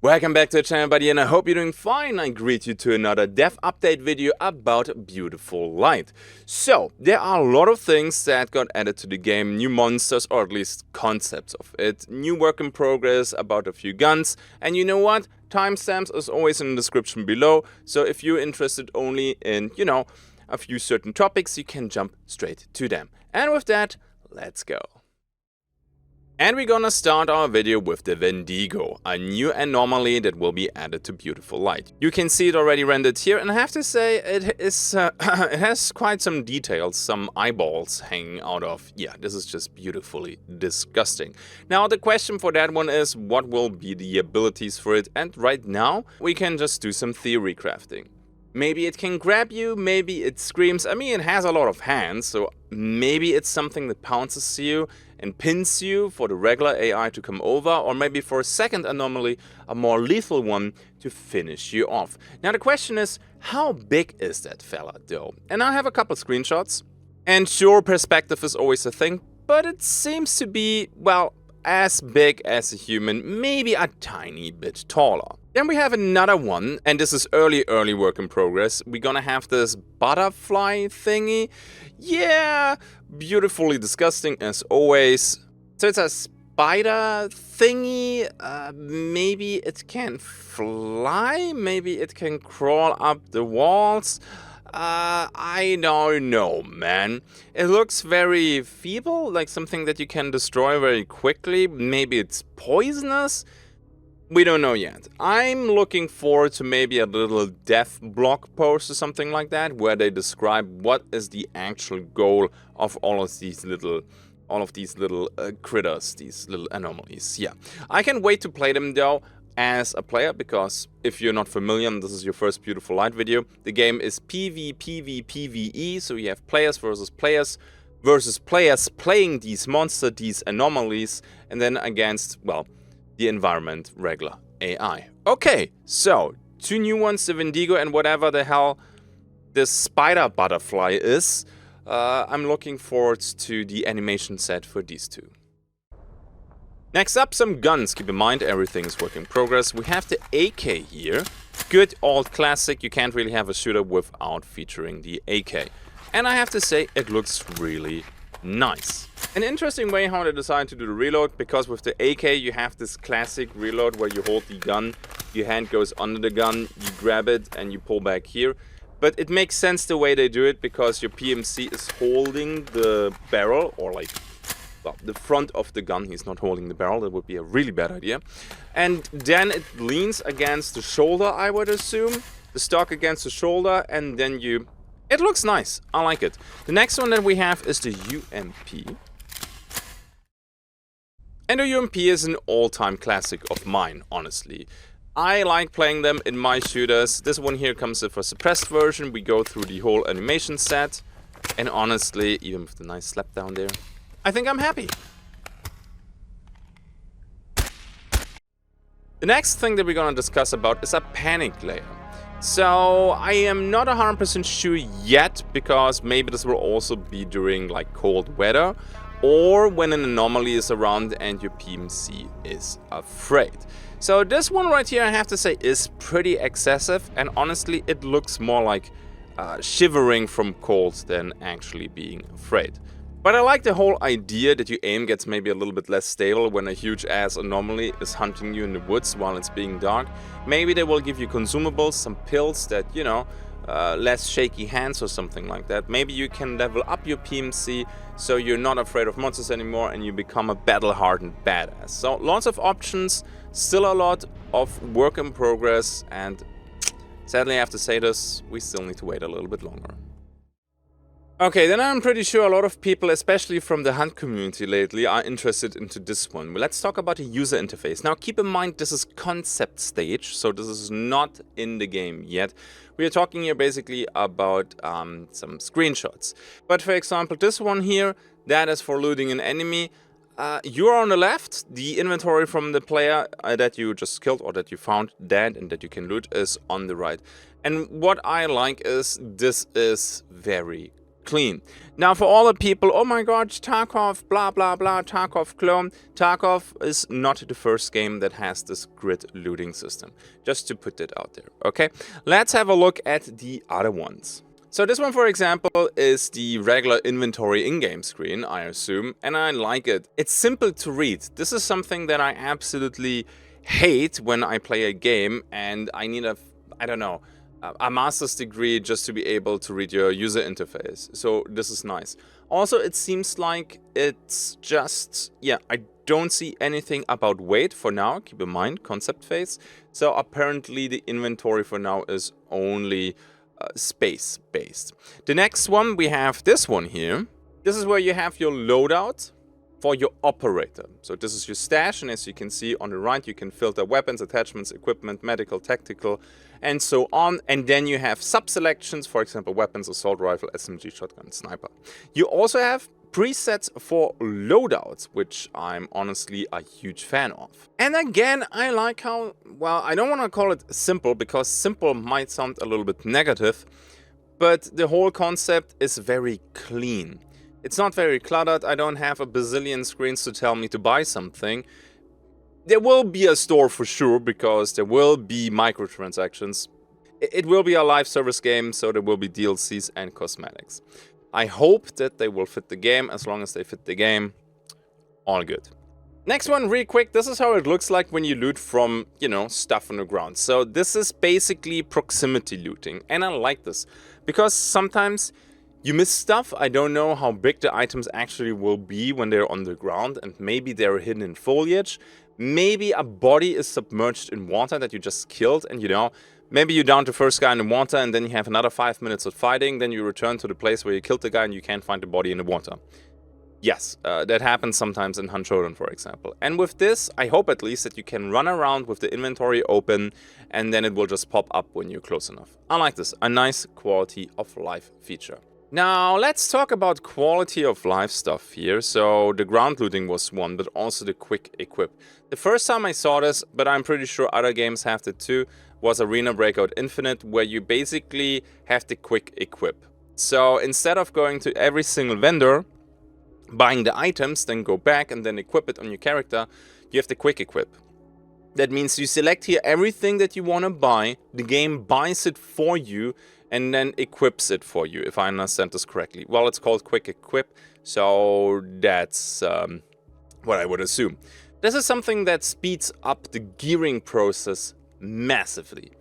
Welcome back to the channel, buddy, and I hope you're doing fine. I greet you to another dev update video about Beautiful Light. So, there are a lot of things that got added to the game, new monsters, or at least concepts of it, new work in progress about a few guns, and you know what? Timestamps is always in the description below, so if you're interested only in, a few certain topics, you can jump straight to them. And with that, let's go. And we're gonna start our video with the Wendigo, a new anomaly that will be added to Beautiful Light. You can see it already rendered here, and I have to say it has quite some details, some eyeballs hanging out of. Yeah, this is just beautifully disgusting. Now the question for that one is, what will be the abilities for it? And right now we can just do some theory crafting. Maybe it can grab you, maybe it screams. I mean, it has a lot of hands, so maybe it's something that pounces you and pins you for the regular AI to come over, or maybe for a second anomaly, a more lethal one to finish you off. Now the question is, how big is that fella though? And I have a couple screenshots, and sure, perspective is always a thing, but it seems to be, well, as big as a human, maybe a tiny bit taller. Then we have another one, and this is early work in progress. We're gonna have this butterfly thingy. Yeah, beautifully disgusting as always. So it's a spider thingy. Maybe it can fly, maybe it can crawl up the walls. I don't know, man. It looks very feeble, like something that you can destroy very quickly. Maybe it's poisonous. We don't know yet. I'm looking forward to maybe a little dev blog post or something like that, where they describe what is the actual goal of all of these little critters, these little anomalies. Yeah, I can't wait to play them though as a player, because if you're not familiar and this is your first Beautiful Light video, the game is PvPvPvE, so you have players versus players playing these monsters, these anomalies, and then against, well, the environment, regular AI. Okay, so two new ones, the Wendigo and whatever the hell this spider butterfly is. I'm looking forward to the animation set for these two. Next up, some guns. Keep in mind, everything is work in progress. We have the AK here. Good old classic. You can't really have a shooter without featuring the AK. And I have to say, it looks really nice. An interesting way how they decided to do the reload, because with the AK you have this classic reload where you hold the gun, your hand goes under the gun, you grab it and you pull back here. But it makes sense the way they do it, because your PMC is holding the barrel, or like, well, the front of the gun. He's not holding the barrel, that would be a really bad idea. And then it leans against the shoulder, I would assume. The stock against the shoulder, and then you... It looks nice, I like it. The next one that we have is the UMP. And the UMP is an all-time classic of mine, honestly. I like playing them in my shooters. This one here comes with a suppressed version. We go through the whole animation set. And honestly, even with the nice slap down there, I think I'm happy. The next thing that we're gonna discuss about is a panic layer. So I am not 100% sure yet, because maybe this will also be during like cold weather, or when an anomaly is around and your PMC is afraid. So this one right here, I have to say, is pretty excessive, and honestly it looks more like shivering from cold than actually being afraid. But I like the whole idea that your aim gets maybe a little bit less stable when a huge ass anomaly is hunting you in the woods while it's being dark. Maybe they will give you consumables, some pills that, you know, less shaky hands or something like that. Maybe you can level up your PMC so you're not afraid of monsters anymore and you become a battle-hardened badass. So lots of options, still a lot of work in progress, and sadly I have to say this, we still need to wait a little bit longer. Okay, then I'm pretty sure a lot of people, especially from the hunt community lately, are interested into this one. Let's talk about the user interface. Now keep in mind, this is concept stage, so this is not in the game yet. We are talking here basically about some screenshots. But for example, this one here, that is for looting an enemy. You're on the left. The inventory from the player that you just killed or that you found dead and that you can loot is on the right. And what I like is this is very clean. Now for all the people, oh my god, Tarkov, blah blah blah, Tarkov clone. Tarkov is not the first game that has this grid looting system. Just to put it out there, okay? Let's have a look at the other ones. So this one, for example, is the regular inventory in-game screen, I assume, and I like it. It's simple to read. This is something that I absolutely hate when I play a game and I need a master's degree just to be able to read your user interface. So this is nice. Also, it seems like it's just, yeah, I don't see anything about weight for now. Keep in mind, concept phase. So apparently the inventory for now is only space based. The next one, we have this one here. This is where you have your loadout for your operator. So this is your stash, and as you can see on the right, you can filter weapons, attachments, equipment, medical, tactical, and so on. And then you have sub-selections, for example, weapons, assault rifle, SMG, shotgun, sniper. You also have presets for loadouts, which I'm honestly a huge fan of. And again, I like how, well, I don't want to call it simple, because simple might sound a little bit negative, but the whole concept is very clean. It's not very cluttered. I don't have a bazillion screens to tell me to buy something. There will be a store for sure, because there will be microtransactions. It will be a live service game, so there will be DLCs and cosmetics. I hope that they will fit the game. As long as they fit the game, all good. Next one, real quick. This is how it looks like when you loot from, you know, stuff on the ground. So this is basically proximity looting. And I like this because sometimes you miss stuff. I don't know how big the items actually will be when they're on the ground. And maybe they're hidden in foliage. Maybe a body is submerged in water that you just killed. And, you know, maybe you downed the first guy in the water and then you have another 5 minutes of fighting. Then you return to the place where you killed the guy and you can't find the body in the water. Yes, that happens sometimes in Showdown, for example. And with this, I hope at least that you can run around with the inventory open and then it will just pop up when you're close enough. I like this. A nice quality of life feature. Now, let's talk about quality of life stuff here. So, the ground looting was one, but also the quick equip. The first time I saw this, but I'm pretty sure other games have it too, was Arena Breakout Infinite, where you basically have the quick equip. So, instead of going to every single vendor, buying the items, then go back and then equip it on your character, you have the quick equip. That means you select here everything that you want to buy, the game buys it for you, and then equips it for you, if I understand this correctly. Well, it's called quick equip, so that's what I would assume. This is something that speeds up the gearing process massively,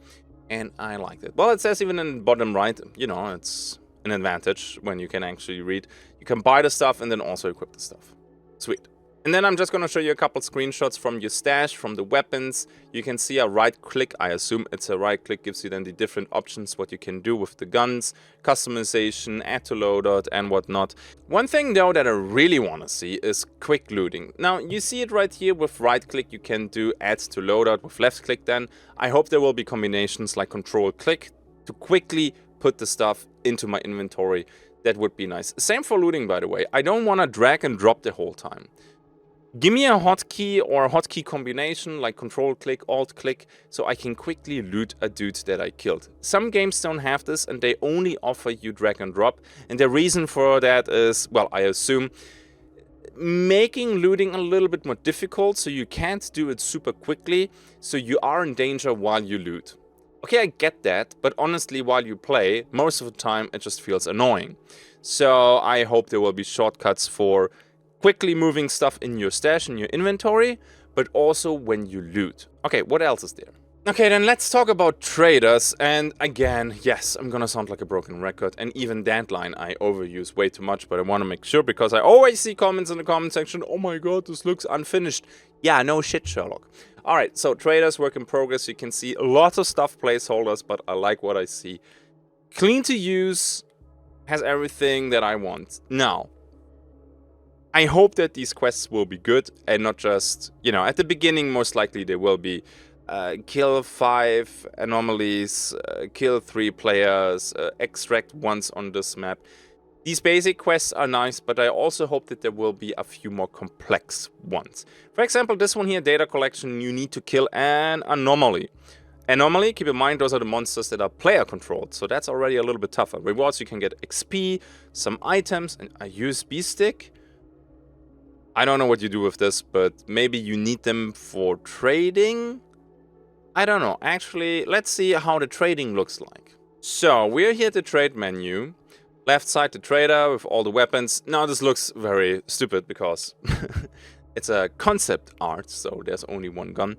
and I like it. Well, it says even in the bottom right, you know, it's an advantage when you can actually read. You can buy the stuff and then also equip the stuff. Sweet. And then I'm just going to show you a couple screenshots from your stash, from the weapons. You can see a right click. I assume it's a right click, gives you then the different options, what you can do with the guns, customization, add to loadout and whatnot. One thing though that I really want to see is quick looting. Now you see it right here with right click, you can do add to loadout. With left click then, I hope there will be combinations like control click to quickly put the stuff into my inventory. That would be nice. Same for looting, by the way. I don't want to drag and drop the whole time. Give me a hotkey or a hotkey combination like control click, alt click, so I can quickly loot a dude that I killed. Some games don't have this and they only offer you drag and drop. And the reason for that is, well, I assume, making looting a little bit more difficult, so you can't do it super quickly, so you are in danger while you loot. Okay, I get that, but honestly, while you play, most of the time it just feels annoying. So I hope there will be shortcuts for quickly moving stuff in your stash, in your inventory, but also when you loot. Okay, what else is there? Okay, then let's talk about traders. And again, yes, I'm gonna sound like a broken record. And even that line I overuse way too much, but I want to make sure because I always see comments in the comment section. Oh my god, this looks unfinished. Yeah, no shit, Sherlock. Alright, so traders, work in progress. You can see lots of stuff, placeholders, but I like what I see. Clean to use, has everything that I want. Now, I hope that these quests will be good and not just, you know, at the beginning most likely they will be kill 5 anomalies, kill 3 players, extract once on this map. These basic quests are nice, but I also hope that there will be a few more complex ones. For example, this one here, data collection, you need to kill an anomaly. Anomaly, keep in mind, those are the monsters that are player controlled, so that's already a little bit tougher. Rewards, you can get XP, some items, and a USB stick. I don't know what you do with this, but maybe you need them for trading? I don't know. Actually, let's see how the trading looks like. So, we're here at the trade menu. Left side, the trader with all the weapons. Now, this looks very stupid because it's a concept art, so there's only one gun.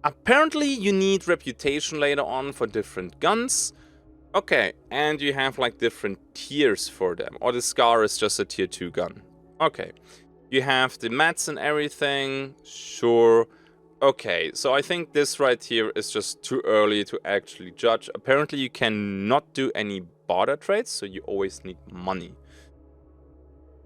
Apparently, you need reputation later on for different guns. Okay, and you have like different tiers for them. Or the Scar is just a tier 2 gun. Okay. You have the mats and everything. Sure. Okay, so I think this right here is just too early to actually judge. Apparently, you cannot do any barter trades, so you always need money.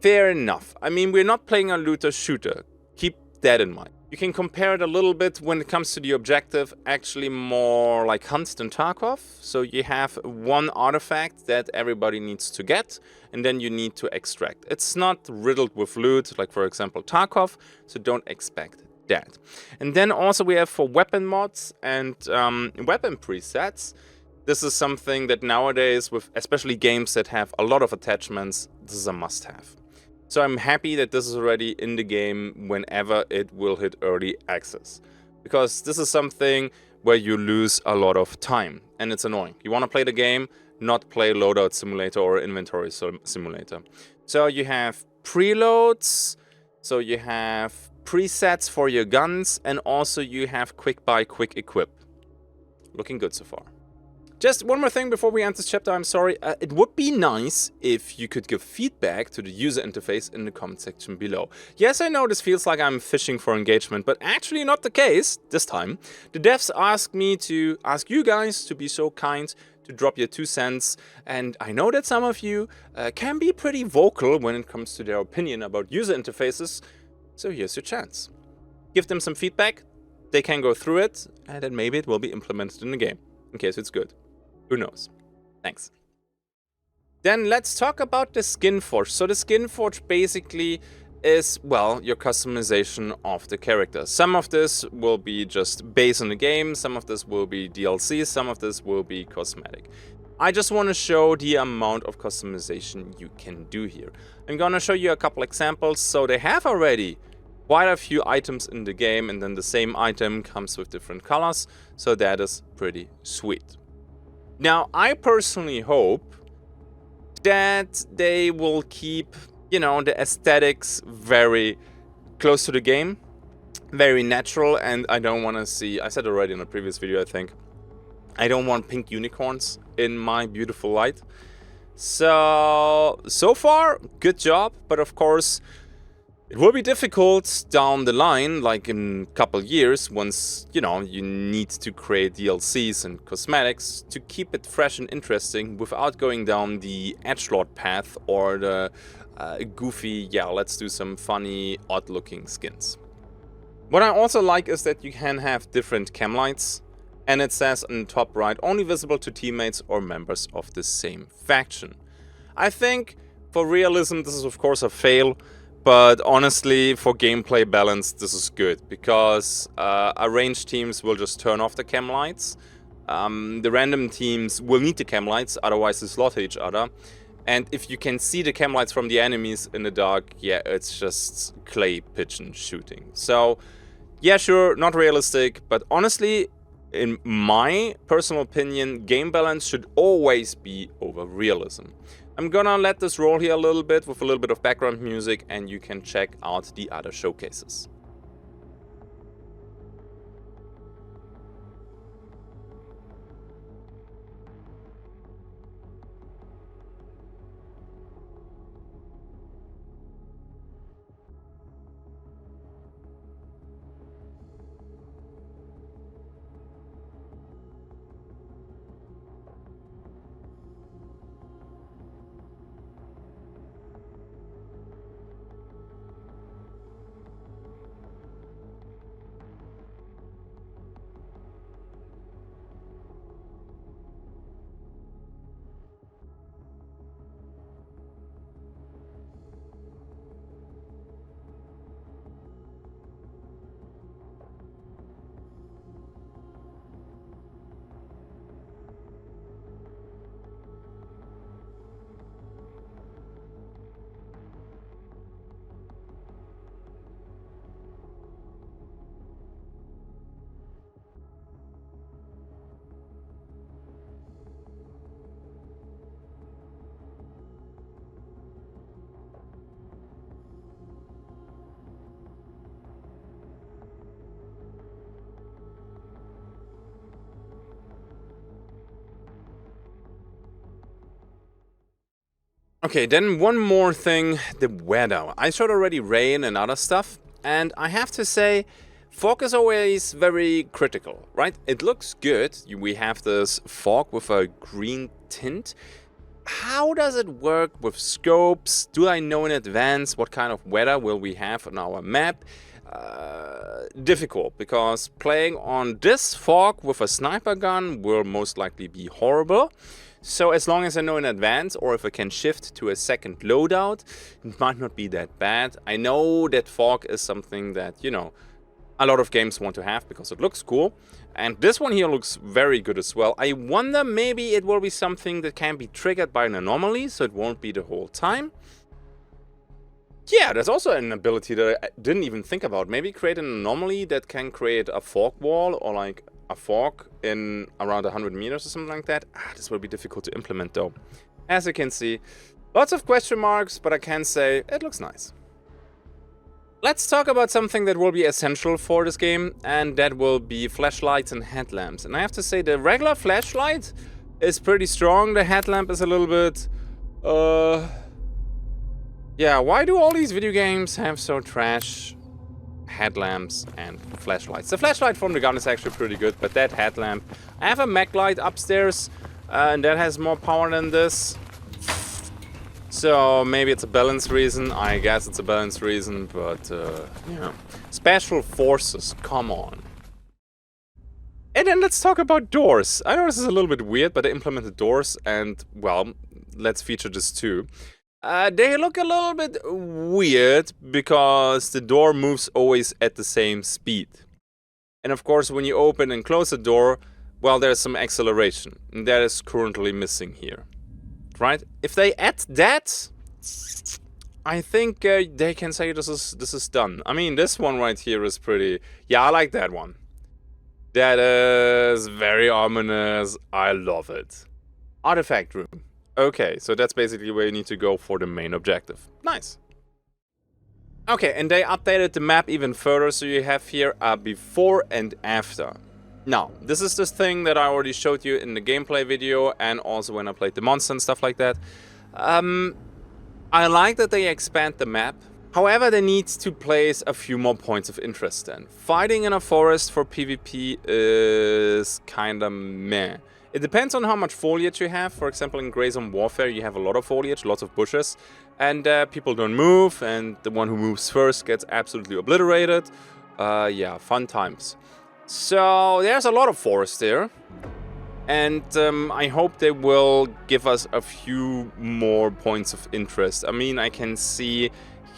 Fair enough. I mean, we're not playing a looter-shooter. Keep that in mind. You can compare it a little bit when it comes to the objective, actually more like Hunt than Tarkov. So you have one artifact that everybody needs to get, and then you need to extract. It's not riddled with loot, like for example Tarkov, so don't expect that. And then also we have for weapon mods and weapon presets. This is something that nowadays, with especially games that have a lot of attachments, this is a must-have. So I'm happy that this is already in the game whenever it will hit early access. Because this is something where you lose a lot of time, and it's annoying. You want to play the game, not play loadout simulator or inventory simulator. So you have preloads, so you have presets for your guns, and also you have quick buy, quick equip. Looking good so far. Just one more thing before we end this chapter, I'm sorry. It would be nice if you could give feedback to the user interface in the comment section below. Yes, I know this feels like I'm fishing for engagement, but actually not the case this time. The devs asked me to ask you guys to be so kind to drop your 2 cents, and I know that some of you can be pretty vocal when it comes to their opinion about user interfaces, so here's your chance. Give them some feedback, they can go through it, and then maybe it will be implemented in the game, in case it's good. Who knows? Thanks. Then let's talk about the Skin Forge. So the Skin Forge basically is, well, your customization of the character. Some of this will be just based on the game, some of this will be DLC, some of this will be cosmetic. I just want to show the amount of customization you can do here. I'm gonna show you a couple examples. So they have already quite a few items in the game, and then the same item comes with different colors, so that is pretty sweet. Now, I personally hope that they will keep, you know, the aesthetics very close to the game, very natural, and I don't want to see, I said already in a previous video, I think, I don't want pink unicorns in my beautiful light. So far, good job, but of course, it will be difficult down the line, like in a couple years, once, you know, you need to create DLCs and cosmetics to keep it fresh and interesting without going down the edgelord path or the goofy, yeah, let's do some funny, odd-looking skins. What I also like is that you can have different cam lights, and it says on the top right, only visible to teammates or members of the same faction. I think for realism, this is of course a fail. But honestly, for gameplay balance, this is good, because arranged teams will just turn off the cam lights. The random teams will need the cam lights, otherwise they slaughter each other. And if you can see the cam lights from the enemies in the dark, yeah, it's just clay pigeon shooting. So, yeah, sure, not realistic, but honestly, in my personal opinion, game balance should always be over realism. I'm gonna let this roll here a little bit with a little bit of background music, and you can check out the other showcases. Okay, then one more thing, the weather. I showed already rain and other stuff, and I have to say, fog is always very critical, right? It looks good. We have this fog with a green tint. How does it work with scopes? Do I know in advance what kind of weather will we have on our map? Difficult, because playing on this fog with a sniper gun will most likely be horrible. So as long as I know in advance, or if I can shift to a second loadout, it might not be that bad. I know that fog is something that, you know, a lot of games want to have because it looks cool. And this one here looks very good as well. I wonder, maybe it will be something that can be triggered by an anomaly, so it won't be the whole time. Yeah, there's also an ability that I didn't even think about. Maybe create an anomaly that can create a fog wall, or like a fog in around 100 meters or something like that. This will be difficult to implement though. As you can see, lots of question marks, but I can say it looks nice. Let's talk about something that will be essential for this game, and that will be flashlights and headlamps. And I have to say, the regular flashlight is pretty strong. The headlamp is a little bit... yeah, why do all these video games have so trash headlamps and flashlights? The flashlight from the gun is actually pretty good, but that headlamp... I have a Mac light upstairs, and that has more power than this. So maybe it's a balance reason. I guess it's a balance reason, but yeah. Special forces, come on. And then let's talk about doors. I know this is a little bit weird, but they implemented doors, and well, let's feature this too. They look a little bit weird because the door moves always at the same speed. And of course, when you open and close the door, well, there's some acceleration. And that is currently missing here. Right? If they add that, I think they can say this is done. I mean, this one right here is pretty... Yeah, I like that one. That is very ominous. I love it. Artifact room. Okay, so that's basically where you need to go for the main objective. Nice. Okay, and they updated the map even further, so you have here a before and after. Now, this is this thing that I already showed you in the gameplay video, and also when I played the monster and stuff like that. I like that they expand the map. However, they need to place a few more points of interest in. Fighting in a forest for PvP is kinda meh. It depends on how much foliage you have. For example, in Grey Zone Warfare, you have a lot of foliage, lots of bushes, and people don't move, and the one who moves first gets absolutely obliterated. Yeah, fun times. So there's a lot of forest there, and I hope they will give us a few more points of interest. I mean, I can see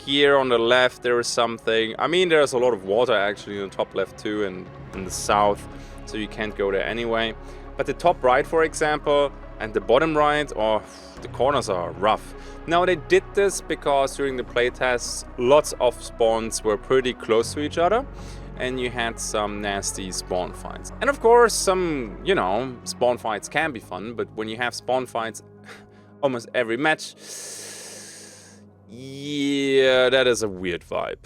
here on the left there is something. I mean, there's a lot of water actually in the top left too, and in the south, so you can't go there anyway. But the top right, for example, and the bottom right, or the corners are rough. Now, they did this because during the playtests, lots of spawns were pretty close to each other, and you had some nasty spawn fights. And of course, some, you know, spawn fights can be fun, but when you have spawn fights almost every match, yeah, that is a weird vibe.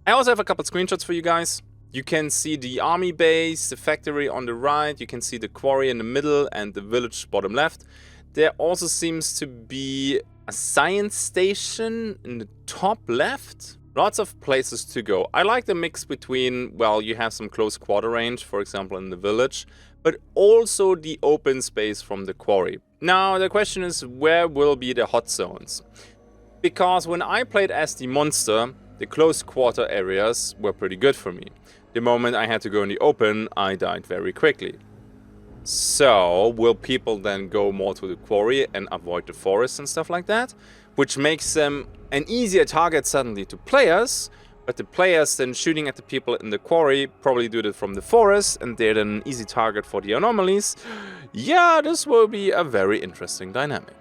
I also have a couple screenshots for you guys. You can see the army base, the factory on the right, you can see the quarry in the middle, and the village bottom left. There also seems to be a science station in the top left. Lots of places to go. I like the mix between, well, you have some close quarter range, for example, in the village, but also the open space from the quarry. Now, the question is, where will be the hot zones? Because when I played as the monster, the close quarter areas were pretty good for me. The moment I had to go in the open, I died very quickly. So, will people then go more to the quarry and avoid the forest and stuff like that? Which makes them an easier target suddenly to players, but the players then shooting at the people in the quarry probably do that from the forest, and they're then an easy target for the anomalies. Yeah, this will be a very interesting dynamic.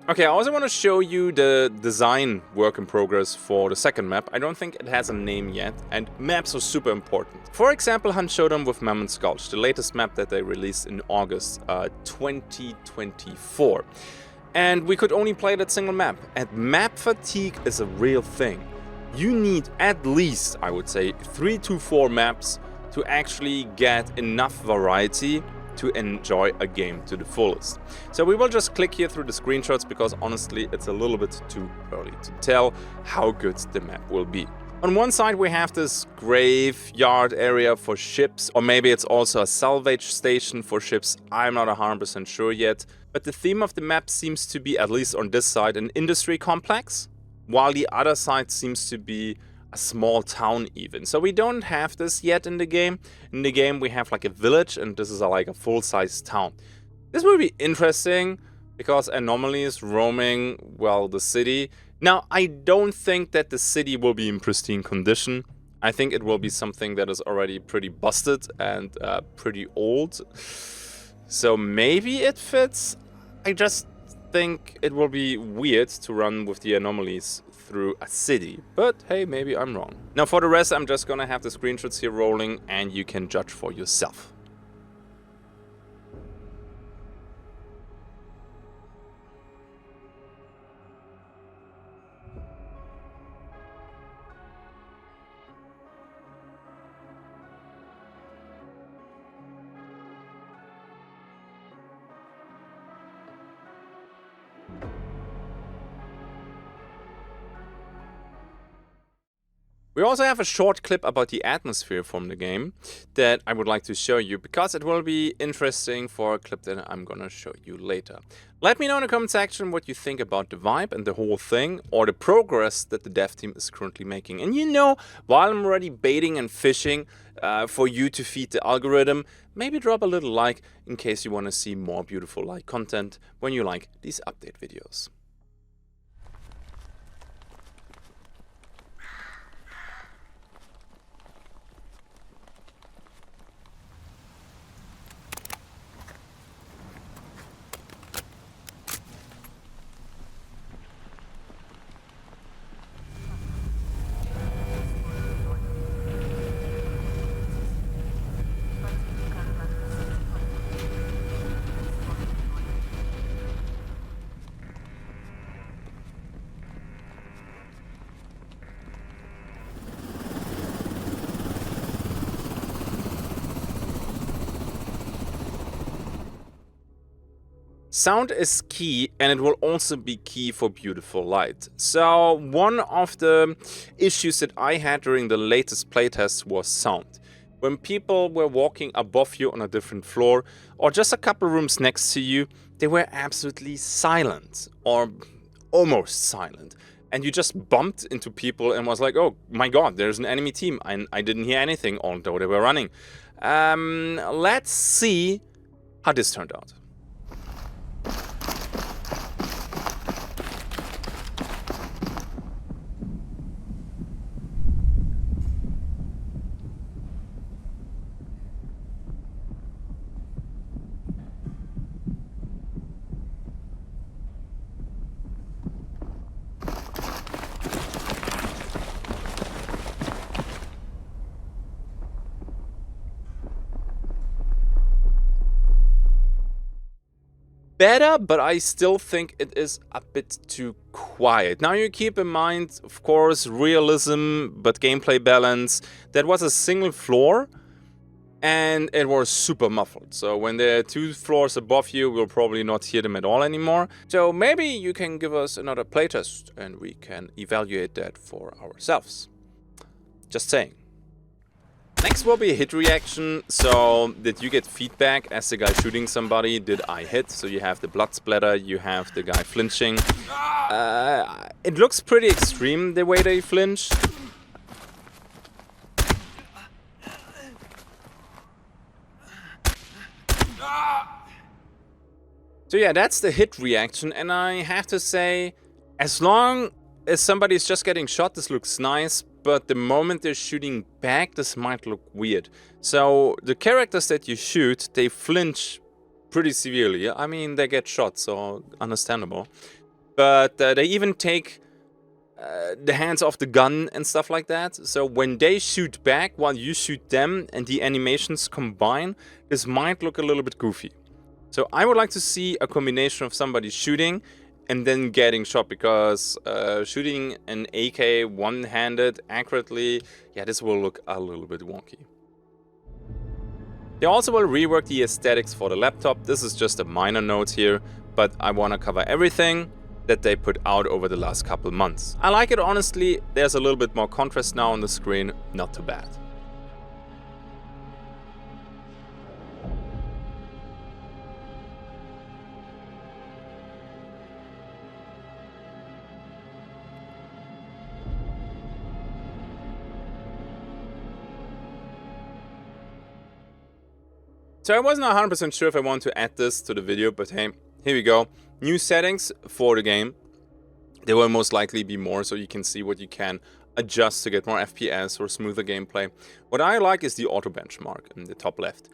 Okay, I also want to show you the design work in progress for the second map. I don't think it has a name yet, and maps are super important. For example, Hunt Showdown with Mammoth Gulch, the latest map that they released in August 2024. And we could only play that single map, and map fatigue is a real thing. You need at least, I would say, 3 to 4 maps to actually get enough variety to enjoy a game to the fullest. So we will just click here through the screenshots because honestly it's a little bit too early to tell how good the map will be. On one side we have this graveyard area for ships, or maybe it's also a salvage station for ships, I'm not 100% sure yet. But the theme of the map seems to be, at least on this side, an industry complex, while the other side seems to be a small town even. So we don't have this yet in the game. In the game we have like a village, and this is like a full-size town. This will be interesting because Anomalies roaming, well, the city. Now, I don't think that the city will be in pristine condition. I think it will be something that is already pretty busted and pretty old. So maybe it fits. I just think it will be weird to run with the Anomalies through a city. But hey, maybe I'm wrong. Now for the rest, I'm just gonna have the screenshots here rolling and you can judge for yourself. We also have a short clip about the atmosphere from the game that I would like to show you because it will be interesting for a clip that I'm gonna show you later. Let me know in the comment section what you think about the vibe and the whole thing, or the progress that the dev team is currently making. And you know, while I'm already baiting and fishing for you to feed the algorithm, maybe drop a little like in case you want to see more beautiful light content when you like these update videos. Sound is key, and it will also be key for beautiful light. So one of the issues that I had during the latest playtest was sound. When people were walking above you on a different floor or just a couple rooms next to you, they were absolutely silent or almost silent. And you just bumped into people and was like, oh my god, there's an enemy team. I didn't hear anything, although they were running. Let's see how this turned out. Better, but I still think it is a bit too quiet. Now you keep in mind, of course, realism, but gameplay balance. That was a single floor, and it was super muffled. So when there are 2 floors above you, we'll probably not hear them at all anymore. So maybe you can give us another playtest, and we can evaluate that for ourselves. Just saying. Next will be a hit reaction, so did you get feedback as the guy shooting somebody? Did I hit? So you have the blood splatter, you have the guy flinching. It looks pretty extreme the way they flinch. So yeah, that's the hit reaction, and I have to say, as long as somebody's just getting shot, this looks nice. But the moment they're shooting back, this might look weird. So the characters that you shoot, they flinch pretty severely. I mean, they get shot, so understandable. But they even take the hands off the gun and stuff like that. So when they shoot back while you shoot them and the animations combine, this might look a little bit goofy. So I would like to see a combination of somebody shooting and then getting shot, because shooting an AK one-handed accurately, yeah, this will look a little bit wonky. They also will rework the aesthetics for the laptop. This is just a minor note here, but I want to cover everything that they put out over the last couple months. I like it honestly. There's a little bit more contrast now on the screen, not too bad. So I wasn't 100% sure if I want to add this to the video, but hey, here we go. New settings for the game. There will most likely be more, so you can see what you can adjust to get more FPS or smoother gameplay. What I like is the auto benchmark in the top left.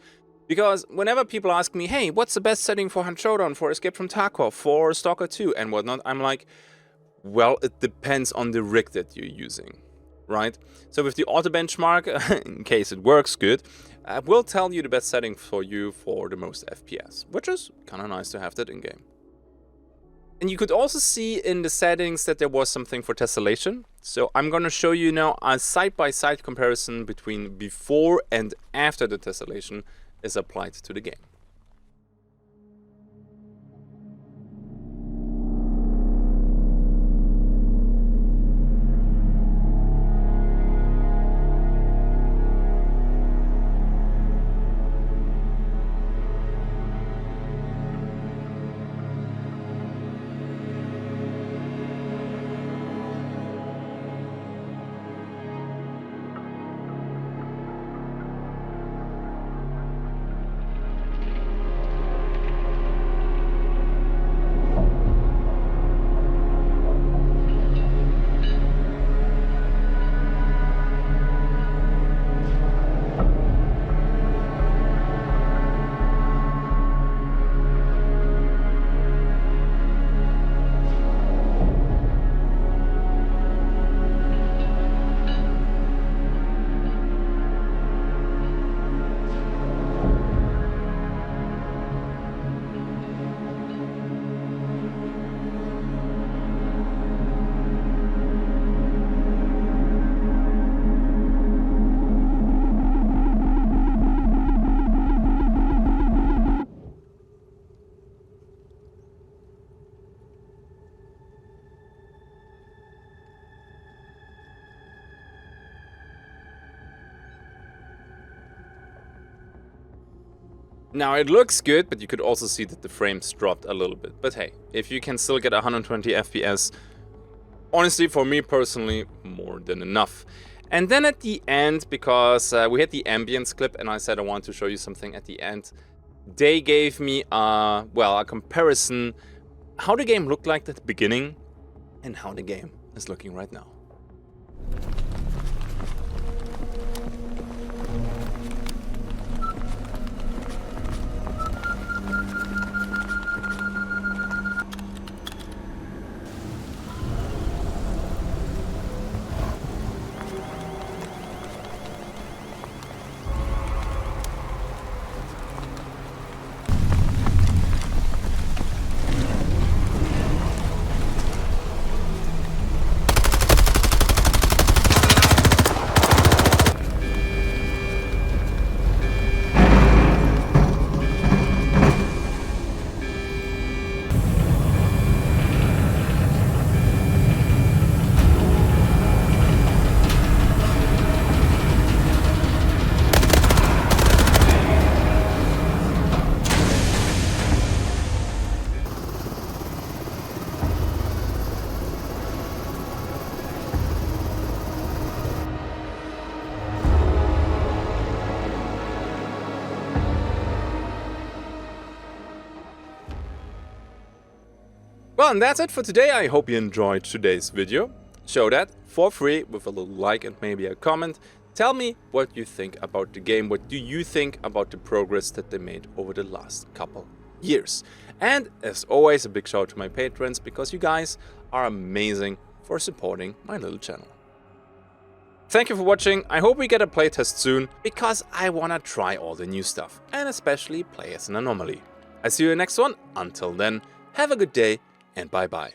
Because whenever people ask me, hey, what's the best setting for Showdown, for Escape from Tarkov, for Stalker 2 and whatnot, I'm like, well, it depends on the rig that you're using, right? So with the auto benchmark, in case it works good, will tell you the best setting for you for the most FPS, which is kind of nice to have that in-game. And you could also see in the settings that there was something for Tesselation. So I'm going to show you now a side-by-side comparison between before and after the Tesselation is applied to the game. Now it looks good, but you could also see that the frames dropped a little bit. But hey, if you can still get 120 FPS, honestly, for me personally, more than enough. And then at the end, because we had the ambience clip and I said I want to show you something at the end, they gave me a comparison how the game looked like at the beginning and how the game is looking right now. Well, and that's it for today. I hope you enjoyed today's video. Show that for free with a little like and maybe a comment. Tell me what you think about the game. What do you think about the progress that they made over the last couple years? And as always, a big shout out to my patrons, because you guys are amazing for supporting my little channel. Thank you for watching. I hope we get a playtest soon, because I wanna try all the new stuff and especially play as an anomaly. I see you in the next one. Until then, have a good day and bye bye.